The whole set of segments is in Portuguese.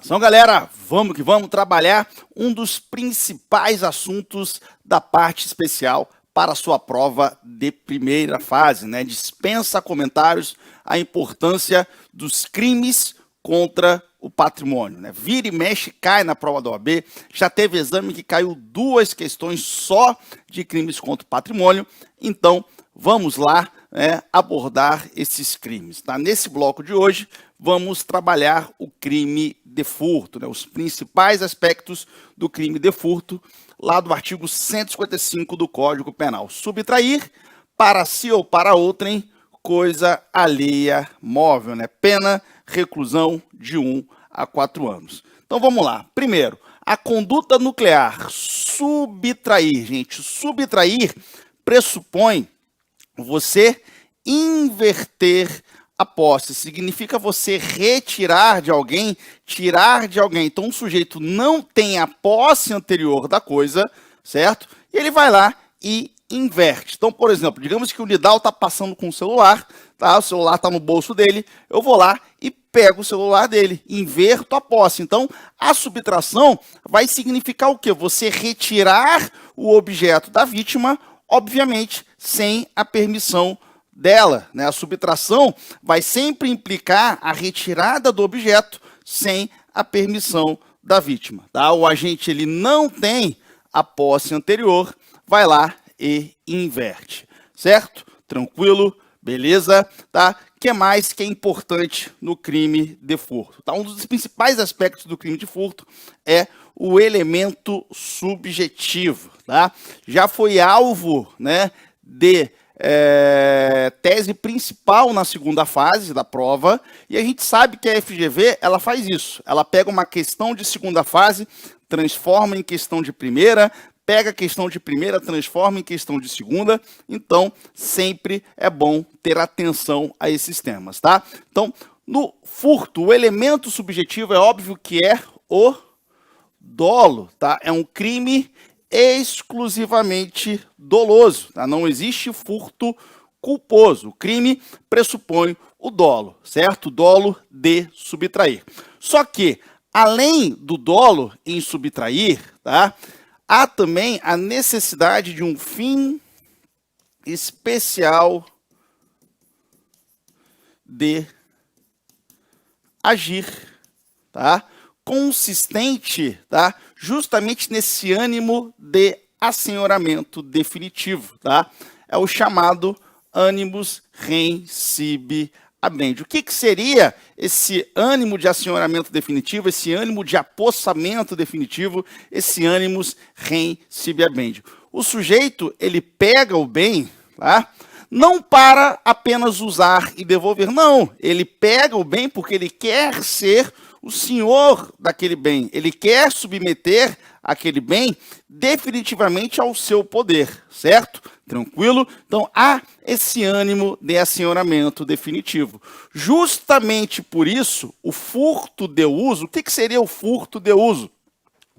Então, galera, vamos que vamos trabalhar um dos principais assuntos da parte especial para a sua prova de primeira fase, né? Dispensa comentários a importância dos crimes contra o patrimônio, né? Vira e mexe, cai na prova da OAB. Já teve exame que caiu 2 questões só de crimes contra o patrimônio. Então, vamos lá, né, abordar esses crimes. Tá? Nesse bloco de hoje, vamos trabalhar o crime de furto, né, os principais aspectos do crime de furto, lá do artigo 155 do Código Penal. Subtrair para si ou para outrem coisa alheia móvel, né? Pena, reclusão de 1 a 4 anos. Então vamos lá. Primeiro, a conduta nuclear. Subtrair, gente. Subtrair pressupõe você inverter a posse. Significa você retirar de alguém, tirar de alguém. Então, o sujeito não tem a posse anterior da coisa, certo? E ele vai lá e inverte. Então, por exemplo, digamos que o Nidal está passando com o celular, tá? O celular está no bolso dele, eu vou lá e pego o celular dele, inverto a posse. Então, a subtração vai significar o quê? Você retirar o objeto da vítima, obviamente, sem a permissão dela, né? A subtração vai sempre implicar a retirada do objeto sem a permissão da vítima, tá? O agente ele não tem a posse anterior, vai lá e inverte, certo? Tranquilo? Beleza? Tá? O que mais que é importante no crime de furto? Tá? Um dos principais aspectos do crime de furto é o elemento subjetivo, tá? Já foi alvo, né, de tese principal na segunda fase da prova, e a gente sabe que a FGV ela faz isso. Ela pega uma questão de segunda fase, transforma em questão de primeira, pega a questão de primeira, transforma em questão de segunda. Então, sempre é bom ter atenção a esses temas, tá? Então, no furto, o elemento subjetivo é óbvio que é o dolo, tá? É um crime exclusivamente doloso, tá? Não existe furto culposo. O crime pressupõe o dolo, certo? O dolo de subtrair. Só que, além do dolo em subtrair, tá? Há também a necessidade de um fim especial de agir, tá? Consistente, tá? Justamente nesse ânimo de assenhoramento definitivo, tá? É o chamado animus rem sibi habendi. O que seria esse ânimo de assenhoramento definitivo, esse ânimo de apossamento definitivo, esse animus rem sibi habendi? O sujeito, ele pega o bem, tá? Não para apenas usar e devolver, não. Ele pega o bem porque ele quer ser o senhor daquele bem. Ele quer submeter aquele bem definitivamente ao seu poder, certo? Tranquilo? Então, há esse ânimo de assenhoramento definitivo. Justamente por isso, o furto de uso, o que seria o furto de uso?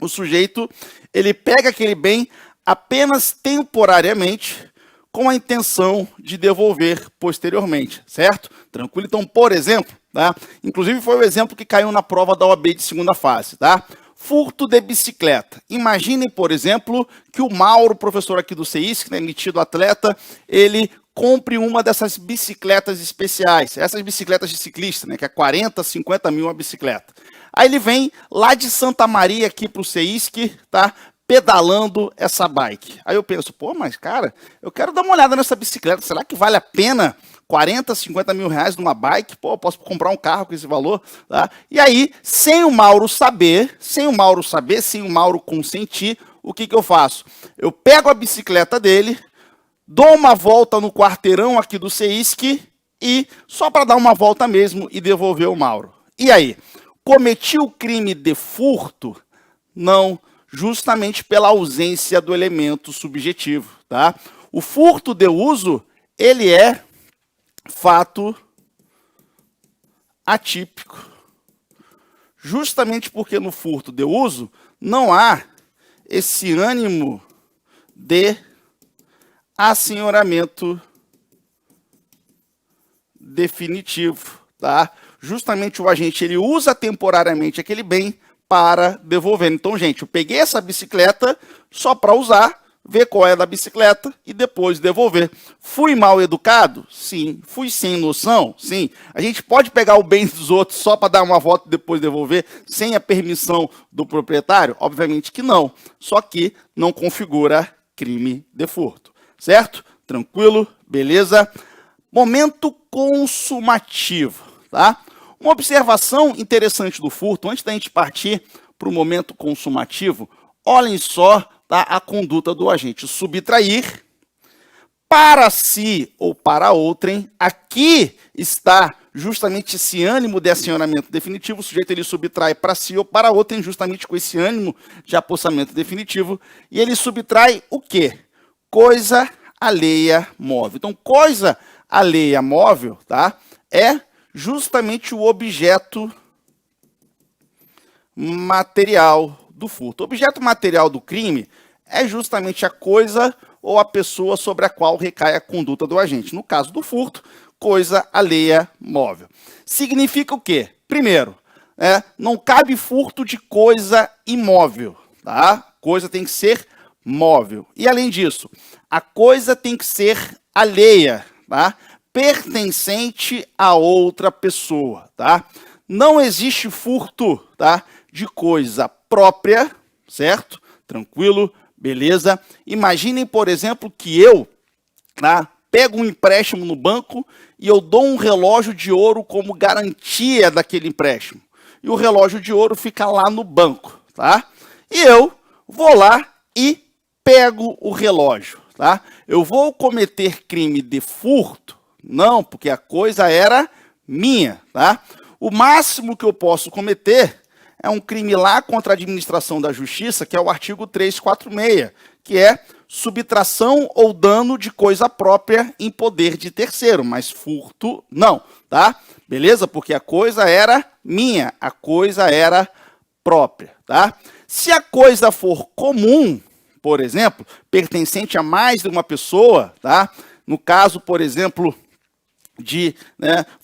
O sujeito, ele pega aquele bem apenas temporariamente, com a intenção de devolver posteriormente, certo? Tranquilo? Então, por exemplo, tá? Inclusive foi o exemplo que caiu na prova da OAB de segunda fase, tá? Furto de bicicleta. Imaginem, por exemplo, que o Mauro, professor aqui do CEISC, né, metido atleta, ele compre uma dessas bicicletas especiais, essas bicicletas de ciclista, né, que é 40, 50 mil uma bicicleta. Aí ele vem lá de Santa Maria aqui para o CEISC, tá? Pedalando essa bike. Aí eu penso, pô, mas cara, eu quero dar uma olhada nessa bicicleta, será que vale a pena 40, 50 mil reais numa bike? Pô, eu posso comprar um carro com esse valor, tá? E aí, sem o Mauro saber, sem o Mauro consentir, o que eu faço? Eu pego a bicicleta dele, dou uma volta no quarteirão aqui do CEISC e só para dar uma volta mesmo e devolver o Mauro. E aí, cometi o crime de furto? Não, justamente pela ausência do elemento subjetivo, tá? O furto de uso, ele é fato atípico. Justamente porque no furto de uso não há esse ânimo de assenhoramento definitivo, tá? justamente o agente ele usa temporariamente aquele bem para devolver. Então, gente, eu peguei essa bicicleta só para usar, ver qual é da bicicleta e depois devolver. Fui mal educado? Sim. Fui sem noção? Sim. A gente pode pegar o bem dos outros só para dar uma volta e depois devolver sem a permissão do proprietário? Obviamente que não. Só que não configura crime de furto. Certo? Tranquilo? Beleza? Momento consumativo, tá? Uma observação interessante do furto, antes da gente partir para o momento consumativo, olhem só, tá, a conduta do agente. Subtrair para si ou para outrem. Aqui está justamente esse ânimo de acionamento definitivo. O sujeito ele subtrai para si ou para outrem, justamente com esse ânimo de apossamento definitivo. E ele subtrai o quê? Coisa alheia móvel. Então, coisa alheia móvel, tá, é justamente o objeto material do furto. O objeto material do crime é justamente a coisa ou a pessoa sobre a qual recai a conduta do agente. No caso do furto, coisa alheia móvel. Significa o quê? Primeiro, não cabe furto de coisa imóvel, tá? Coisa tem que ser móvel. E além disso, a coisa tem que ser alheia, tá? Pertencente a outra pessoa, tá? Não existe furto, tá, de coisa própria, certo? Tranquilo, beleza? Imaginem, por exemplo, que eu, tá, pego um empréstimo no banco e eu dou um relógio de ouro como garantia daquele empréstimo. E o relógio de ouro fica lá no banco, tá? E eu vou lá e pego o relógio, tá? Eu vou cometer crime de furto? Não, porque a coisa era minha, tá? O máximo que eu posso cometer é um crime lá contra a administração da justiça, que é o artigo 346, que é subtração ou dano de coisa própria em poder de terceiro, mas furto não, tá? Beleza? Porque a coisa era minha, a coisa era própria, tá? Se a coisa for comum, por exemplo, pertencente a mais de uma pessoa, tá? No caso, por exemplo,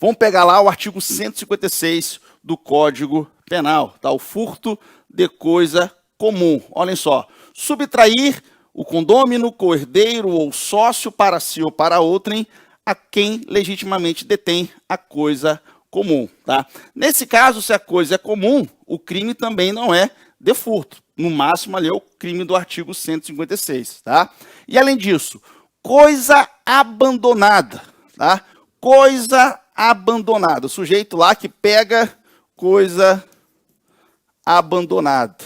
vamos pegar lá o artigo 156 do Código Penal, tá? O furto de coisa comum. Olhem só, subtrair o condômino, coerdeiro ou sócio para si ou para outrem a quem legitimamente detém a coisa comum, tá? Nesse caso, se a coisa é comum, o crime também não é de furto. No máximo ali é o crime do artigo 156, tá? E além disso, coisa abandonada, tá? Coisa abandonada. O sujeito lá que pega coisa abandonada.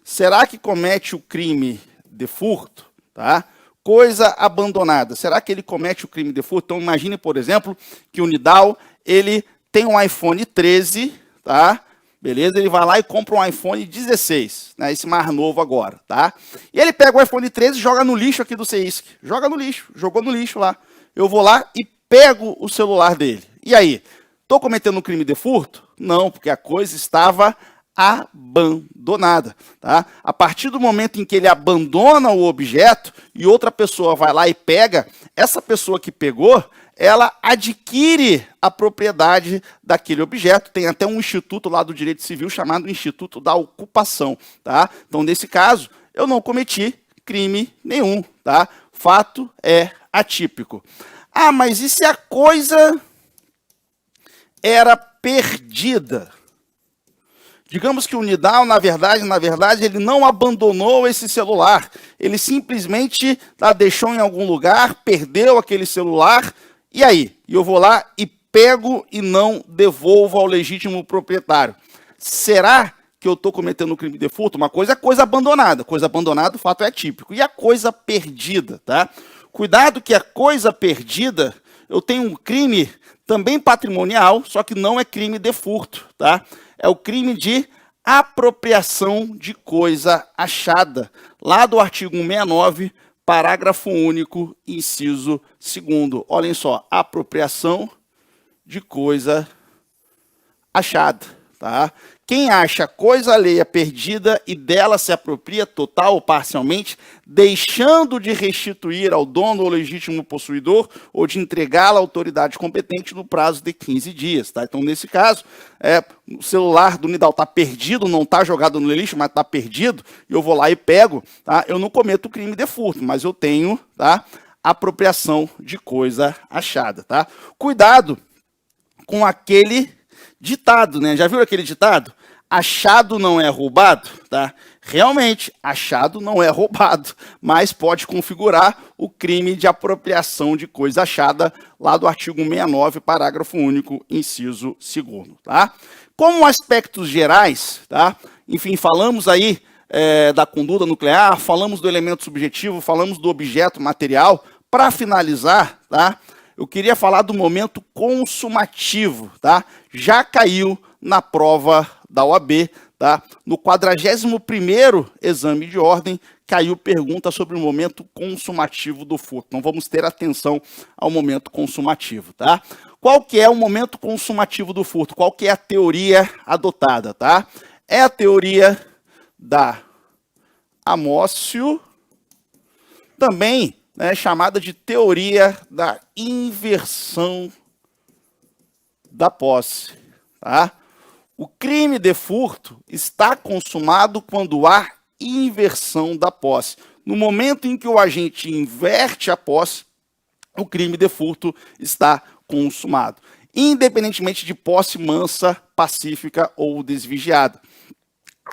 Será que comete o crime de furto? Tá? Coisa abandonada. Será que ele comete o crime de furto? Então imagine, por exemplo, que o Nidal, ele tem um iPhone 13, tá? Beleza? Ele vai lá e compra um iPhone 16, né? Esse mais novo agora, tá? E ele pega o iPhone 13 e joga no lixo aqui do CEISC. Joga no lixo, jogou no lixo lá. Eu vou lá e pego o celular dele. E aí, estou cometendo um crime de furto? Não, porque a coisa estava abandonada, tá? A partir do momento em que ele abandona o objeto e outra pessoa vai lá e pega, essa pessoa que pegou, ela adquire a propriedade daquele objeto. Tem até um instituto lá do direito civil chamado Instituto da Ocupação, tá? Então, nesse caso, eu não cometi crime nenhum, tá? Fato é atípico. Ah, mas e se a coisa era perdida? Digamos que o Nidal, na verdade, ele não abandonou esse celular. Ele simplesmente deixou em algum lugar, perdeu aquele celular. E aí? Eu vou lá e pego e não devolvo ao legítimo proprietário. Será que eu estou cometendo um crime de furto? Uma coisa é coisa abandonada. Coisa abandonada, o fato é típico. E a coisa perdida, tá? Cuidado que a coisa perdida, eu tenho um crime também patrimonial, só que não é crime de furto, tá? É o crime de apropriação de coisa achada, lá do artigo 169, parágrafo único, inciso 2º. Olhem só, apropriação de coisa achada, tá? Quem acha coisa alheia perdida e dela se apropria total ou parcialmente, deixando de restituir ao dono ou legítimo possuidor ou de entregá-la à autoridade competente no prazo de 15 dias. Tá? Então, nesse caso, o celular do Nidal está perdido, não está jogado no lixo, mas está perdido, e eu vou lá e pego, tá? Eu não cometo crime de furto, mas eu tenho, tá, apropriação de coisa achada. Tá? Cuidado com aquele ditado, né? Já viu aquele ditado? Achado não é roubado, tá? Realmente, achado não é roubado, mas pode configurar o crime de apropriação de coisa achada lá do artigo 69, parágrafo único, inciso 2º, tá? Como aspectos gerais, tá? Enfim, falamos aí da conduta nuclear, falamos do elemento subjetivo, falamos do objeto material. Para finalizar, tá? Eu queria falar do momento consumativo, tá? Já caiu na prova da OAB, tá? No 41º exame de ordem, caiu pergunta sobre o momento consumativo do furto. Então vamos ter atenção ao momento consumativo, tá? Qual que é o momento consumativo do furto? Qual que é a teoria adotada, tá? É a teoria da Amócio, também chamada de teoria da inversão da posse, tá? O crime de furto está consumado quando há inversão da posse. No momento em que o agente inverte a posse, o crime de furto está consumado, independentemente de posse mansa, pacífica ou desvigiada.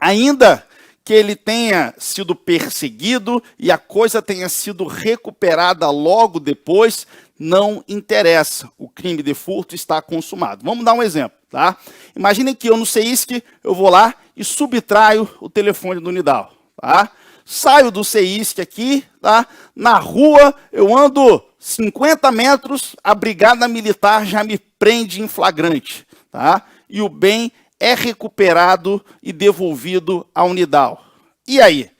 Ainda que ele tenha sido perseguido e a coisa tenha sido recuperada logo depois, não interessa. O crime de furto está consumado. Vamos dar um exemplo, tá? Imaginem que eu no CEISC, eu vou lá e subtraio o telefone do Nidal, tá? Saio do CEISC aqui, tá? Na rua, eu ando 50 metros, a brigada militar já me prende em flagrante, tá? E o bem é recuperado e devolvido ao Nidal. E aí?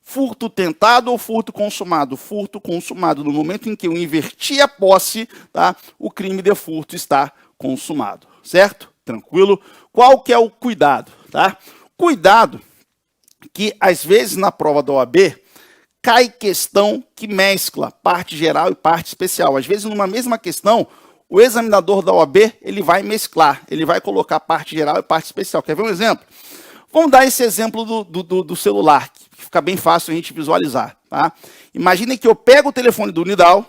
Furto tentado ou furto consumado? Furto consumado. No momento em que eu inverti a posse, tá? O crime de furto está consumado. Certo? Tranquilo? Qual que é o cuidado? Tá? Cuidado que, às vezes, na prova da OAB, cai questão que mescla parte geral e parte especial. Às vezes, numa mesma questão, o examinador da OAB, ele vai mesclar, ele vai colocar parte geral e parte especial. Quer ver um exemplo? Vamos dar esse exemplo do celular, que fica bem fácil a gente visualizar. Tá? Imaginem que eu pego o telefone do Nidal,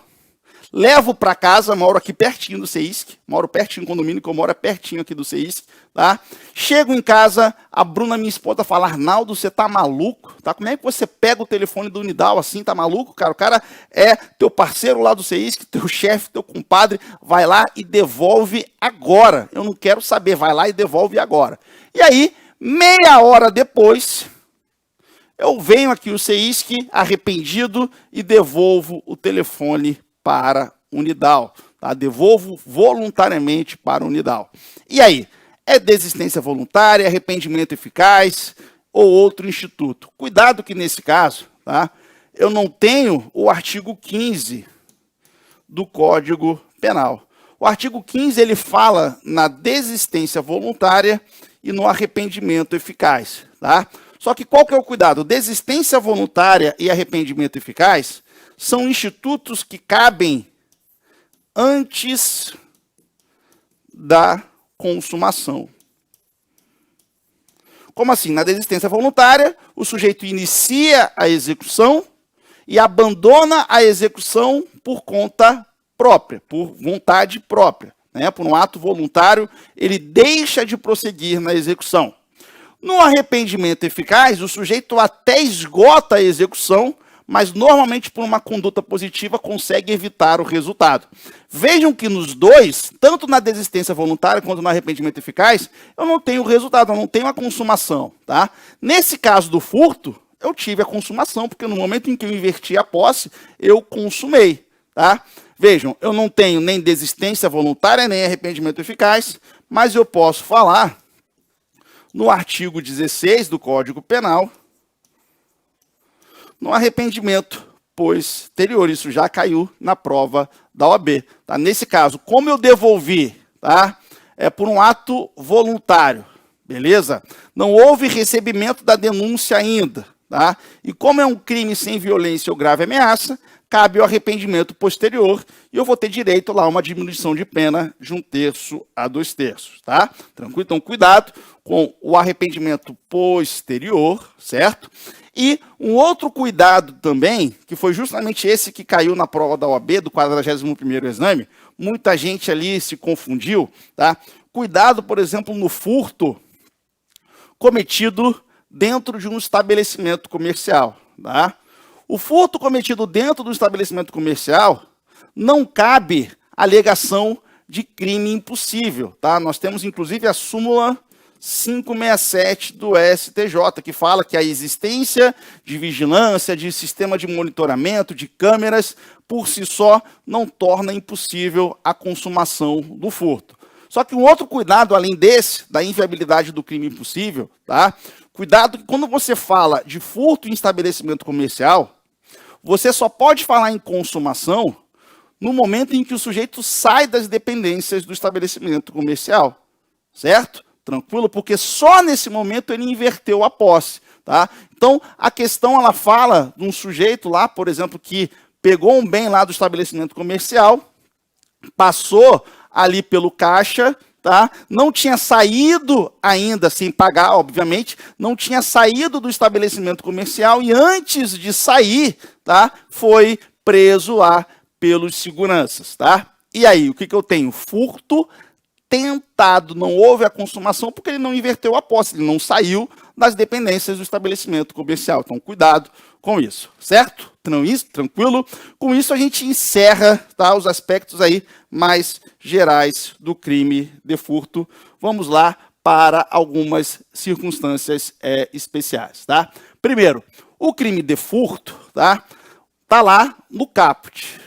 levo para casa, moro aqui pertinho do CEISC, moro pertinho do condomínio, que eu moro pertinho aqui do CEISC, tá? Chego em casa, a Bruna, minha esposa, fala: Arnaldo, você tá maluco? Tá? Como é que você pega o telefone do Nidal assim, tá maluco, cara? O cara é teu parceiro lá do CEISC, teu chefe, teu compadre, vai lá e devolve agora. Eu não quero saber, vai lá e devolve agora. E aí, meia hora depois, eu venho aqui o CEISC arrependido e devolvo o telefone para o Nidal, tá? Devolvo voluntariamente para o Nidal. E aí? É desistência voluntária, arrependimento eficaz ou outro instituto? Cuidado que nesse caso, tá? Eu não tenho o artigo 15 do Código Penal. O artigo 15 ele fala na desistência voluntária e no arrependimento eficaz, tá? Só que qual que é o cuidado? Desistência voluntária e arrependimento eficaz são institutos que cabem antes da consumação. Como assim? Na desistência voluntária, o sujeito inicia a execução e abandona a execução por conta própria, por vontade própria, né? Por um ato voluntário, ele deixa de prosseguir na execução. No arrependimento eficaz, o sujeito até esgota a execução, mas normalmente por uma conduta positiva consegue evitar o resultado. Vejam que nos dois, tanto na desistência voluntária quanto no arrependimento eficaz, eu não tenho resultado, eu não tenho a consumação. Tá? Nesse caso do furto, eu tive a consumação, porque no momento em que eu inverti a posse, eu consumei. Tá? Vejam, eu não tenho nem desistência voluntária, nem arrependimento eficaz, mas eu posso falar no artigo 16 do Código Penal, no arrependimento posterior. Isso já caiu na prova da OAB. Tá? Nesse caso, como eu devolvi, tá? É por um ato voluntário, beleza? Não houve recebimento da denúncia ainda, tá? E como é um crime sem violência ou grave ameaça, cabe o arrependimento posterior e eu vou ter direito lá a uma diminuição de pena de 1/3 a 2/3, tá? Tranquilo? Então, cuidado com o arrependimento posterior, certo? E um outro cuidado também, que foi justamente esse que caiu na prova da OAB, do 41º exame, muita gente ali se confundiu, tá? Cuidado, por exemplo, no furto cometido dentro de um estabelecimento comercial, tá? O furto cometido dentro do estabelecimento comercial não cabe alegação de crime impossível, tá? Nós temos inclusive a súmula 567 do STJ, que fala que a existência de vigilância, de sistema de monitoramento, de câmeras, por si só, não torna impossível a consumação do furto. Só que um outro cuidado, além desse, da inviabilidade do crime impossível, tá? Cuidado que quando você fala de furto em estabelecimento comercial, você só pode falar em consumação no momento em que o sujeito sai das dependências do estabelecimento comercial, certo? Tranquilo? Porque só nesse momento ele inverteu a posse, tá? Então, a questão, ela fala de um sujeito lá, por exemplo, que pegou um bem lá do estabelecimento comercial, passou ali pelo caixa, tá? Não tinha saído ainda, sem pagar, obviamente, não tinha saído do estabelecimento comercial e antes de sair, tá? Foi preso lá pelos seguranças, tá? E aí, o que eu tenho? Furto tentado, não houve a consumação porque ele não inverteu a posse, ele não saiu das dependências do estabelecimento comercial. Então, cuidado com isso, certo? Tranquilo? Com isso, a gente encerra, tá, os aspectos aí mais gerais do crime de furto. Vamos lá para algumas circunstâncias especiais, tá? Primeiro, o crime de furto, tá lá no caput.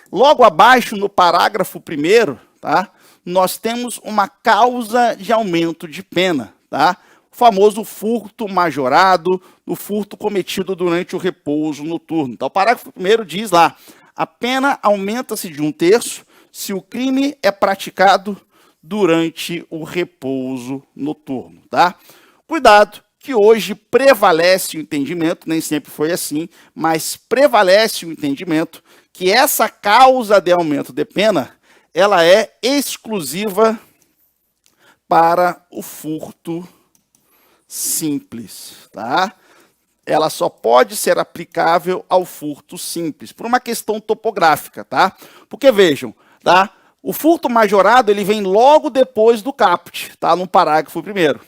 Logo abaixo, no parágrafo 1º, tá, nós temos uma causa de aumento de pena, tá? O famoso furto majorado, o furto cometido durante o repouso noturno. Então, o parágrafo 1º diz lá, a pena aumenta-se de 1/3 se o crime é praticado durante o repouso noturno, tá? Cuidado, que hoje prevalece o entendimento, nem sempre foi assim, mas prevalece o entendimento que essa causa de aumento de pena, ela é exclusiva para o furto simples, tá? Ela só pode ser aplicável ao furto simples, por uma questão topográfica, tá? Porque vejam, tá? O furto majorado, ele vem logo depois do caput, tá? No parágrafo 1º.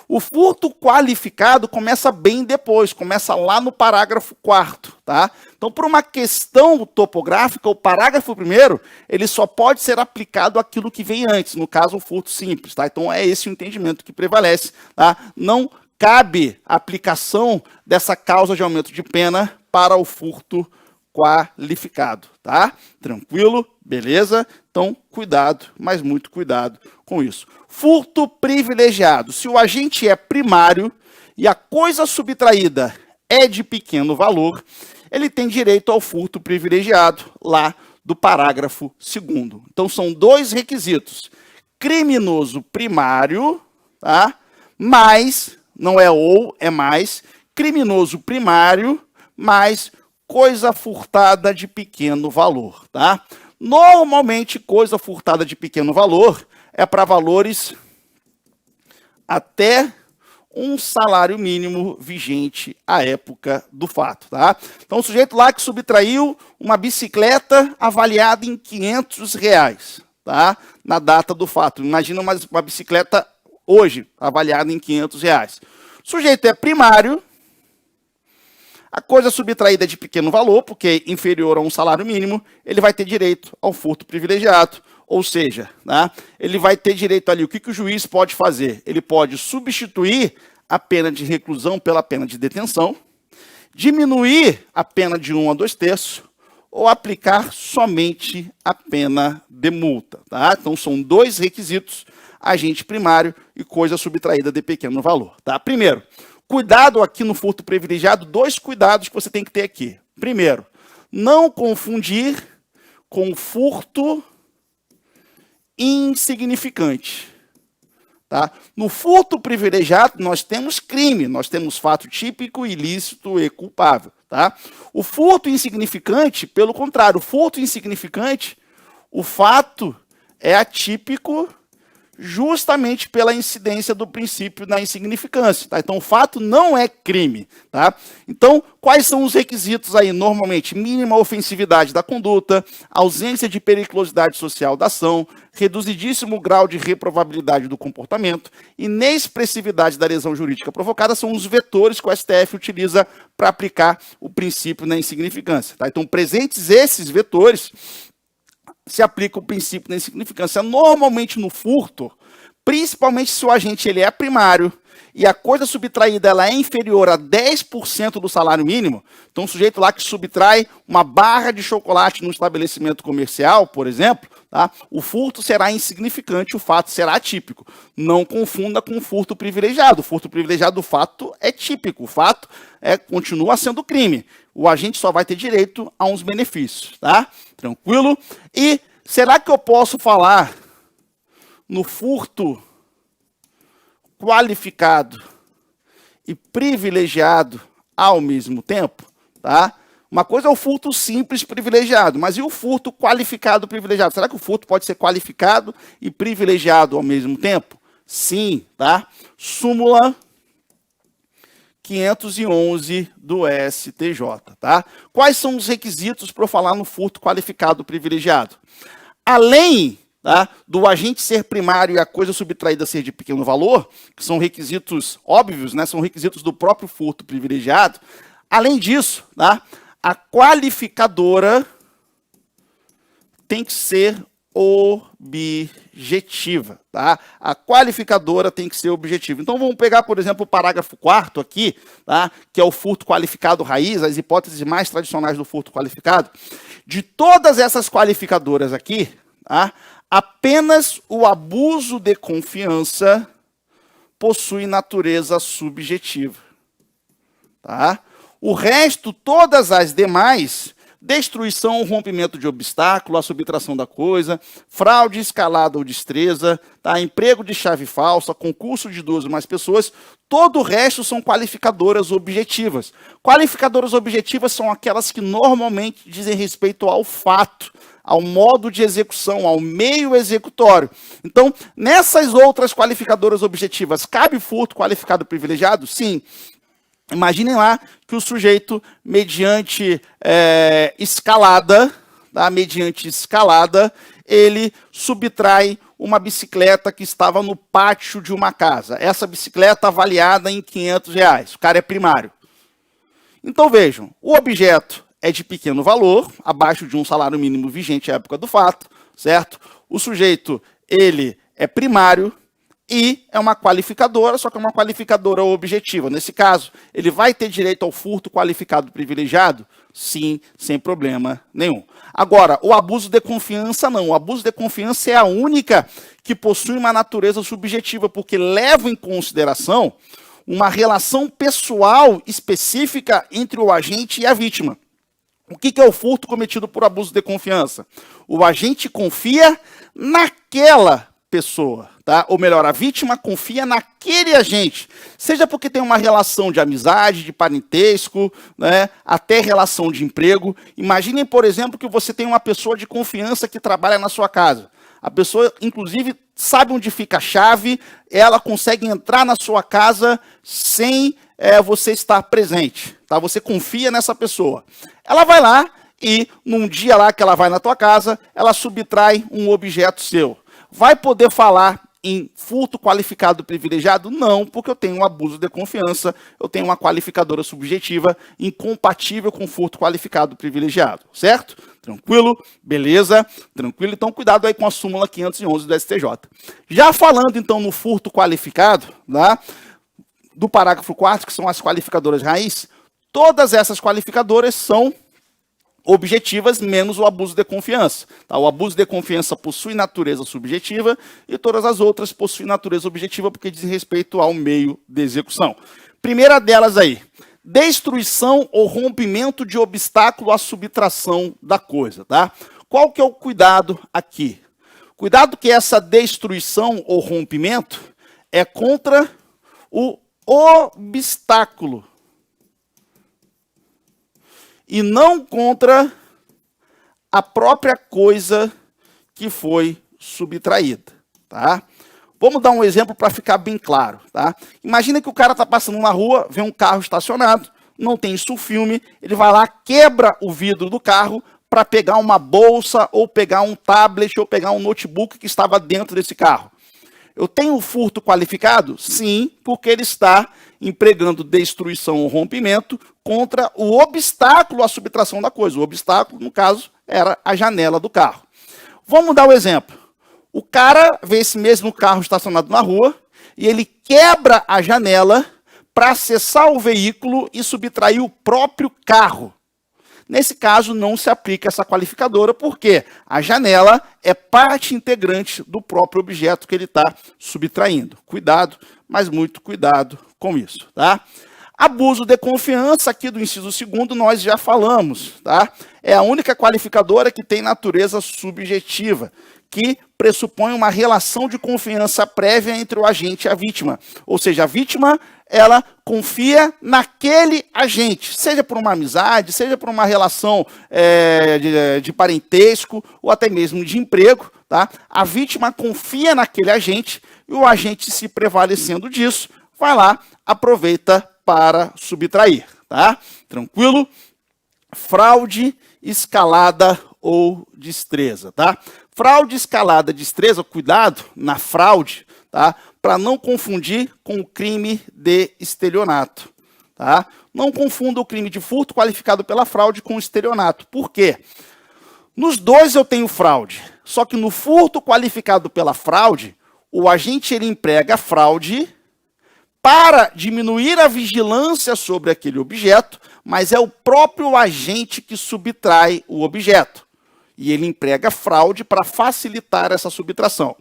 O furto qualificado começa bem depois, começa lá no parágrafo 4º, tá? Então, por uma questão topográfica, o parágrafo 1º, ele só pode ser aplicado àquilo que vem antes, no caso, o furto simples, tá? Então, é esse o entendimento que prevalece, tá? Não cabe a aplicação dessa causa de aumento de pena para o furto qualificado, tá? Tranquilo? Beleza? Então, cuidado, mas muito cuidado com isso. Furto privilegiado. Se o agente é primário e a coisa subtraída é de pequeno valor, ele tem direito ao furto privilegiado, lá do parágrafo 2º. Então, são dois requisitos. Criminoso primário, tá? Mais, não é ou, é mais, criminoso primário, mais coisa furtada de pequeno valor, tá? Normalmente, coisa furtada de pequeno valor é para valores até um salário mínimo vigente à época do fato, tá? Então, o sujeito lá que subtraiu uma bicicleta avaliada em R$500, tá? Na data do fato. Imagina uma bicicleta hoje, avaliada em R$500. O sujeito é primário, a coisa subtraída é de pequeno valor, porque é inferior a um salário mínimo, ele vai ter direito ao furto privilegiado. Ou seja, né, ele vai ter direito ali, o que o juiz pode fazer? Ele pode substituir a pena de reclusão pela pena de detenção, diminuir a pena de 1 a 2/3, ou aplicar somente a pena de multa. Tá? Então, são dois requisitos, agente primário e coisa subtraída de pequeno valor. Tá? Primeiro, cuidado aqui no furto privilegiado, dois cuidados que você tem que ter aqui. Primeiro, não confundir com furto insignificante. Tá? No furto privilegiado, nós temos crime, nós temos fato típico, ilícito e culpável. Tá? O furto insignificante, pelo contrário, o furto insignificante, o fato é atípico justamente pela incidência do princípio da insignificância. Tá? Então, o fato não é crime. Tá? Então, quais são os requisitos aí? Normalmente, mínima ofensividade da conduta, ausência de periculosidade social da ação, reduzidíssimo grau de reprovabilidade do comportamento, inexpressividade da lesão jurídica provocada são os vetores que o STF utiliza para aplicar o princípio da insignificância. Tá? Então, presentes esses vetores, se aplica o princípio da insignificância. Normalmente no furto, principalmente se o agente ele é primário e a coisa subtraída ela é inferior a 10% do salário mínimo, então o sujeito lá que subtrai uma barra de chocolate no estabelecimento comercial, por exemplo, tá, o furto será insignificante, o fato será atípico. Não confunda com o furto privilegiado. O furto privilegiado, o fato é típico, o fato continua sendo crime. O agente só vai ter direito a uns benefícios, tá? Tranquilo? E será que eu posso falar no furto qualificado e privilegiado ao mesmo tempo? Tá? Uma coisa é o furto simples privilegiado, mas e o furto qualificado privilegiado? Será que o furto pode ser qualificado e privilegiado ao mesmo tempo? Sim, tá? Súmula 511 do STJ, tá? Quais são os requisitos para eu falar no furto qualificado privilegiado? Além, tá, do agente ser primário e a coisa subtraída ser de pequeno valor, que são requisitos óbvios, né, são requisitos do próprio furto privilegiado, além disso, tá, a qualificadora tem que ser objetiva, tá? A qualificadora tem que ser objetiva. Então vamos pegar, por exemplo, o parágrafo 4º aqui, tá? Que é o furto qualificado raiz, as hipóteses mais tradicionais do furto qualificado. De todas essas qualificadoras aqui, tá? Apenas o abuso de confiança possui natureza subjetiva, tá? O resto, todas as demais, destruição ou rompimento de obstáculo, a subtração da coisa, fraude escalada ou destreza, tá? Emprego de chave falsa, concurso de 2 ou mais pessoas, todo o resto são qualificadoras objetivas. Qualificadoras objetivas são aquelas que normalmente dizem respeito ao fato, ao modo de execução, ao meio executório. Então, nessas outras qualificadoras objetivas, cabe furto qualificado privilegiado? Sim. Imaginem lá que o sujeito, mediante escalada, tá? Mediante escalada, ele subtrai uma bicicleta que estava no pátio de uma casa. Essa bicicleta avaliada em R$500. O cara é primário. Então vejam, o objeto é de pequeno valor, abaixo de um salário mínimo vigente à época do fato, certo? O sujeito, ele é primário, e é uma qualificadora, só que é uma qualificadora objetiva. Nesse caso, ele vai ter direito ao furto qualificado privilegiado? Sim, sem problema nenhum. Agora, o abuso de confiança não. O abuso de confiança é a única que possui uma natureza subjetiva, porque leva em consideração uma relação pessoal específica entre o agente e a vítima. O que é o furto cometido por abuso de confiança? O agente confia naquela pessoa, tá? Ou melhor, a vítima confia naquele agente, seja porque tem uma relação de amizade, de parentesco, né, até relação de emprego. Imaginem, por exemplo, que você tem uma pessoa de confiança que trabalha na sua casa. A pessoa, inclusive, sabe onde fica a chave, ela consegue entrar na sua casa sem você estar presente, tá? Você confia nessa pessoa. Ela vai lá e, num dia lá que ela vai na tua casa, ela subtrai um objeto seu. Vai poder falar em furto qualificado privilegiado? Não, porque eu tenho um abuso de confiança, eu tenho uma qualificadora subjetiva incompatível com furto qualificado privilegiado, certo? Tranquilo? Beleza? Tranquilo? Então, cuidado aí com a súmula 511 do STJ. Já falando, então, no furto qualificado, tá? Do parágrafo 4º, que são as qualificadoras raiz, todas essas qualificadoras são objetivas, menos o abuso de confiança. Tá? O abuso de confiança possui natureza subjetiva e todas as outras possuem natureza objetiva porque dizem respeito ao meio de execução. Primeira delas aí, destruição ou rompimento de obstáculo à subtração da coisa. Tá? Qual que é o cuidado aqui? Cuidado que essa destruição ou rompimento, é contra o obstáculo e não contra a própria coisa que foi subtraída, tá? Vamos dar um exemplo para ficar bem claro, tá? Imagina que o cara está passando na rua, vê um carro estacionado, não tem sulfilme, ele vai lá, quebra o vidro do carro para pegar uma bolsa, ou pegar um tablet, ou pegar um notebook que estava dentro desse carro. Eu tenho furto qualificado? Sim, porque ele está empregando destruição ou rompimento contra o obstáculo à subtração da coisa. O obstáculo, no caso, era a janela do carro. Vamos dar o exemplo. O cara vê esse mesmo carro estacionado na rua e ele quebra a janela para acessar o veículo e subtrair o próprio carro. Nesse caso, não se aplica essa qualificadora, porque a janela é parte integrante do próprio objeto que ele está subtraindo. Cuidado, mas muito cuidado com isso, tá? Abuso de confiança, aqui do inciso 2º, nós já falamos, tá? É a única qualificadora que tem natureza subjetiva, que pressupõe uma relação de confiança prévia entre o agente e a vítima. Ou seja, a vítima, ela confia naquele agente, seja por uma amizade, seja por uma relação de parentesco, ou até mesmo de emprego, tá? A vítima confia naquele agente e o agente, se prevalecendo disso, vai lá, aproveita para subtrair, tá? Tranquilo? Fraude, escalada ou destreza, tá? Fraude, escalada, destreza, cuidado na fraude, tá? Para não confundir com o crime de estelionato, tá? Não confunda o crime de furto qualificado pela fraude com o estelionato. Por quê? Nos dois eu tenho fraude, só que no furto qualificado pela fraude, o agente ele emprega a fraude para diminuir a vigilância sobre aquele objeto, mas é o próprio agente que subtrai o objeto. E ele emprega fraude para facilitar essa subtração.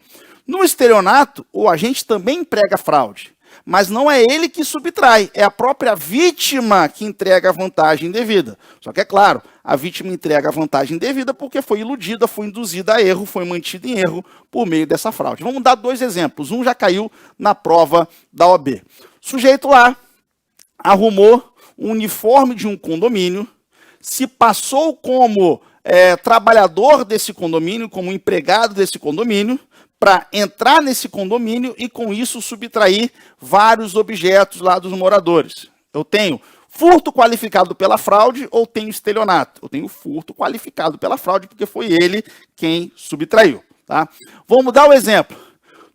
No estelionato, o agente também emprega fraude, mas não é ele que subtrai, é a própria vítima que entrega a vantagem indevida. Só que é claro, a vítima entrega a vantagem indevida porque foi iludida, foi induzida a erro, foi mantida em erro por meio dessa fraude. Vamos dar dois exemplos. Um já caiu na prova da OAB. O sujeito lá arrumou um uniforme de um condomínio, se passou como trabalhador desse condomínio, como empregado desse condomínio, para entrar nesse condomínio e, com isso, subtrair vários objetos lá dos moradores. Eu tenho furto qualificado pela fraude ou tenho estelionato? Eu tenho furto qualificado pela fraude porque foi ele quem subtraiu, tá? Vamos dar o exemplo.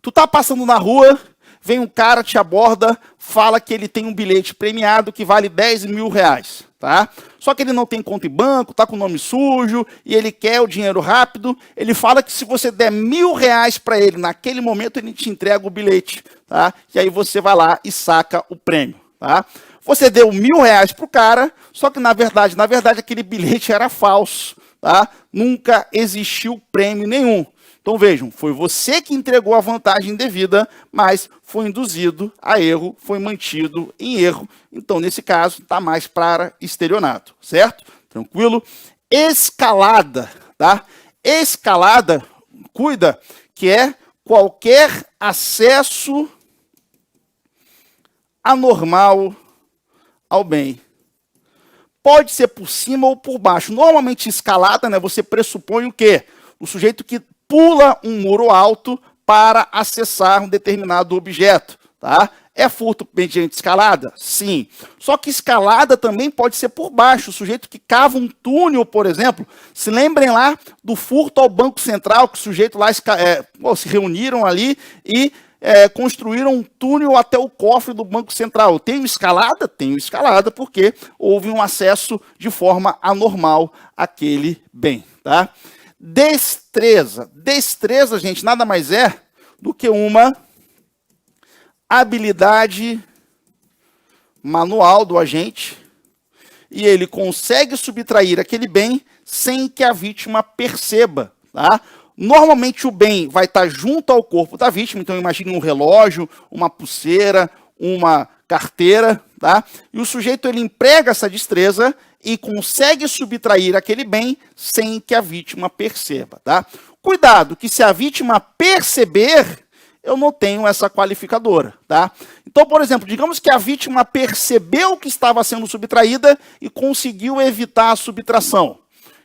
Tu tá passando na rua, vem um cara, te aborda, fala que ele tem um bilhete premiado que vale 10 mil reais, tá? Só que ele não tem conta em banco, tá com o nome sujo, e ele quer o dinheiro rápido. Ele fala que se você der 1.000 reais para ele, naquele momento ele te entrega o bilhete, tá? E aí você vai lá e saca o prêmio, tá? Você deu 1.000 reais pro cara, só que na verdade aquele bilhete era falso, tá? Nunca existiu prêmio nenhum. Então vejam, foi você que entregou a vantagem indevida, mas foi induzido a erro, foi mantido em erro. Então, nesse caso, está mais para estelionato, certo? Tranquilo? Escalada, tá? Escalada, cuida, que é qualquer acesso anormal ao bem. Pode ser por cima ou por baixo. Normalmente, escalada, né, você pressupõe o quê? O sujeito que pula um muro alto para acessar um determinado objeto, tá? É furto mediante escalada? Sim. Só que escalada também pode ser por baixo. O sujeito que cava um túnel, por exemplo. Se lembrem lá do furto ao Banco Central, que o sujeito lá se reuniram ali e construíram um túnel até o cofre do Banco Central. Tenho escalada? Tenho escalada, porque houve um acesso de forma anormal àquele bem, tá? Destreza. Destreza, gente, nada mais é do que uma habilidade manual do agente e ele consegue subtrair aquele bem sem que a vítima perceba, tá? Normalmente o bem vai estar junto ao corpo da vítima, então imagine um relógio, uma pulseira, uma carteira, tá? E o sujeito ele emprega essa destreza e consegue subtrair aquele bem sem que a vítima perceba, tá? Cuidado, que se a vítima perceber, eu não tenho essa qualificadora, tá? Então, por exemplo, digamos que a vítima percebeu que estava sendo subtraída e conseguiu evitar a subtração.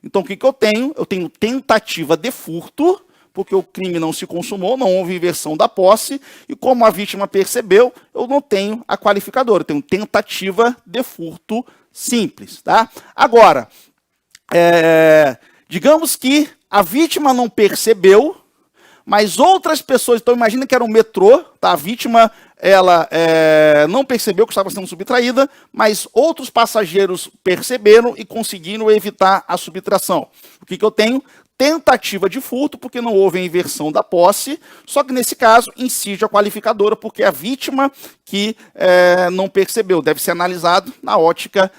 Então, o que eu tenho? Eu tenho tentativa de furto, porque o crime não se consumou, não houve inversão da posse, e como a vítima percebeu, eu não tenho a qualificadora, eu tenho tentativa de furto simples, tá? Agora, digamos que a vítima não percebeu, mas outras pessoas, então imagina que era um metrô, tá? A vítima ela não percebeu que estava sendo subtraída, mas outros passageiros perceberam e conseguiram evitar a subtração. O que eu tenho? Tentativa de furto, porque não houve a inversão da posse, só que nesse caso incide a qualificadora, porque a vítima que não percebeu, deve ser analisado na ótica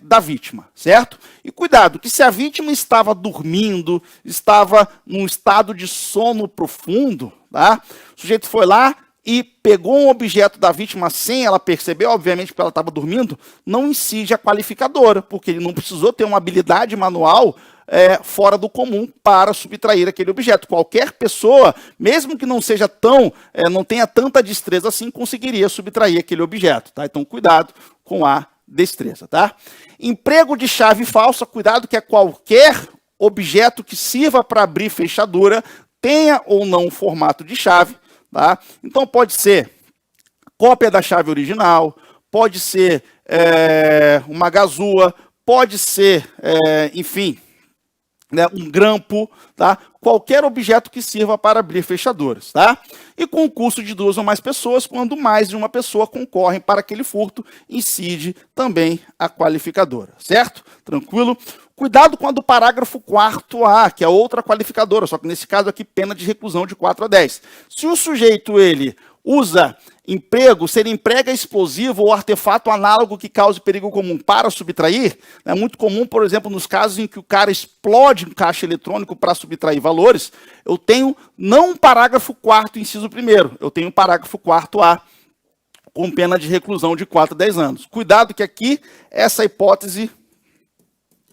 da vítima, certo? E cuidado, que se a vítima estava dormindo, estava num estado de sono profundo, tá? O sujeito foi lá e pegou um objeto da vítima sem ela perceber, obviamente porque ela estava dormindo, não incide a qualificadora, porque ele não precisou ter uma habilidade manual fora do comum para subtrair aquele objeto. Qualquer pessoa, mesmo que não seja não tenha tanta destreza assim, conseguiria subtrair aquele objeto, tá? Então, cuidado com a destreza, tá? Emprego de chave falsa, cuidado que é qualquer objeto que sirva para abrir fechadura, tenha ou não formato de chave, tá? Então, pode ser cópia da chave original, pode ser uma gazua, pode ser, enfim, um grampo, tá? Qualquer objeto que sirva para abrir fechaduras, tá? E concurso de 2 ou mais pessoas, quando mais de uma pessoa concorrem para aquele furto, incide também a qualificadora, certo? Tranquilo? Cuidado com a do parágrafo 4A, que é outra qualificadora, só que nesse caso aqui, pena de reclusão de 4 a 10. Se o sujeito, ele usa se ele emprega explosivo ou artefato análogo que cause perigo comum para subtrair, é muito comum, por exemplo, nos casos em que o cara explode um caixa eletrônico para subtrair valores, eu tenho não um parágrafo 4º, inciso 1º, eu tenho um parágrafo 4A, com pena de reclusão de 4 a 10 anos. Cuidado que aqui, essa hipótese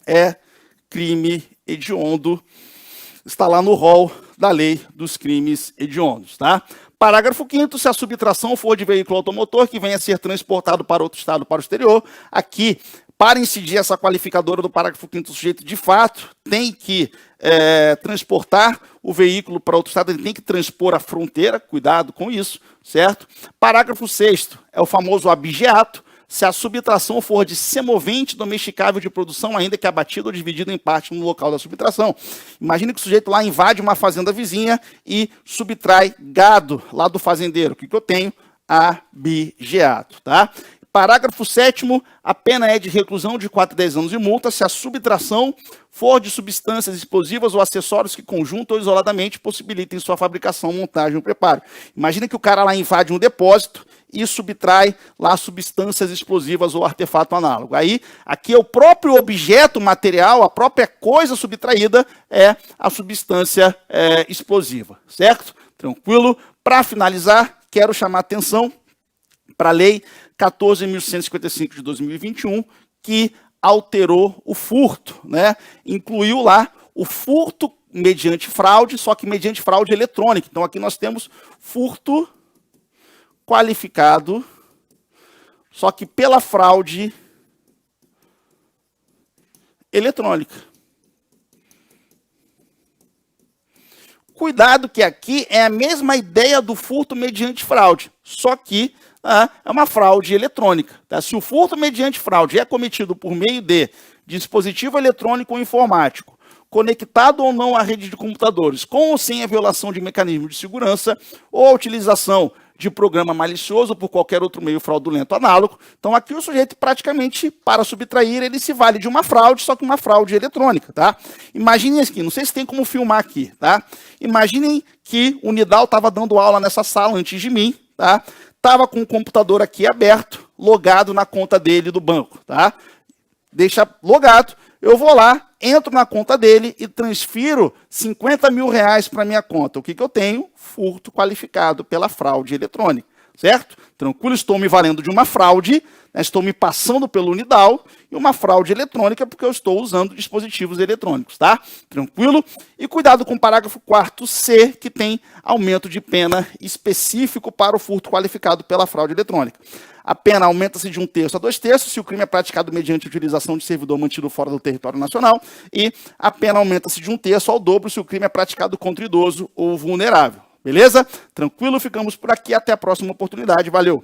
é crime hediondo, está lá no rol da lei dos crimes hediondos, tá? Parágrafo 5º, se a subtração for de veículo automotor que venha a ser transportado para outro estado para o exterior, aqui, para incidir essa qualificadora do parágrafo 5º, o sujeito de fato tem que transportar o veículo para outro estado, ele tem que transpor a fronteira, cuidado com isso, certo? Parágrafo 6º, é o famoso abigeato, se a subtração for de semovente domesticável de produção, ainda que abatido ou dividido em parte no local da subtração. Imagine que o sujeito lá invade uma fazenda vizinha e subtrai gado lá do fazendeiro. O que eu tenho? Abigeato, tá? Parágrafo 7º, a pena é de reclusão de 4 a 10 anos e multa se a subtração for de substâncias explosivas ou acessórios que conjunto ou isoladamente possibilitem sua fabricação, montagem ou preparo. Imagina que o cara lá invade um depósito e subtrai lá substâncias explosivas ou artefato análogo. Aí, aqui é o próprio objeto material, a própria coisa subtraída é a substância explosiva, certo? Tranquilo? Para finalizar, quero chamar a atenção para a Lei 14.155 de 2021, que alterou o furto, né? Incluiu lá o furto mediante fraude, só que mediante fraude eletrônica. Então, aqui nós temos furto qualificado, só que pela fraude eletrônica. Cuidado que aqui é a mesma ideia do furto mediante fraude, só que é uma fraude eletrônica. Tá? Se o furto mediante fraude é cometido por meio de dispositivo eletrônico ou informático, conectado ou não à rede de computadores, com ou sem a violação de mecanismo de segurança, ou a utilização de programa malicioso por qualquer outro meio fraudulento análogo. Então, aqui o sujeito praticamente, para subtrair, ele se vale de uma fraude, só que uma fraude eletrônica, tá? Imaginem aqui, não sei se tem como filmar aqui, tá? Imaginem que o Nidal estava dando aula nessa sala antes de mim, tá? Estava com o computador aqui aberto, logado na conta dele do banco, tá? Deixa logado, eu vou lá, entro na conta dele e transfiro 50 mil reais para minha conta. O que eu tenho? Furto qualificado pela fraude eletrônica. certo? Tranquilo, estou me valendo de uma fraude, né, estou me passando pelo Unidal, e uma fraude eletrônica porque eu estou usando dispositivos eletrônicos, tá? Tranquilo? E cuidado com o parágrafo 4º C, que tem aumento de pena específico para o furto qualificado pela fraude eletrônica. A pena aumenta-se de 1/3 a 2/3 se o crime é praticado mediante utilização de servidor mantido fora do território nacional, e a pena aumenta-se de 1/3 ao dobro se o crime é praticado contra idoso ou vulnerável. Beleza? Tranquilo? Ficamos por aqui. Até a próxima oportunidade. Valeu!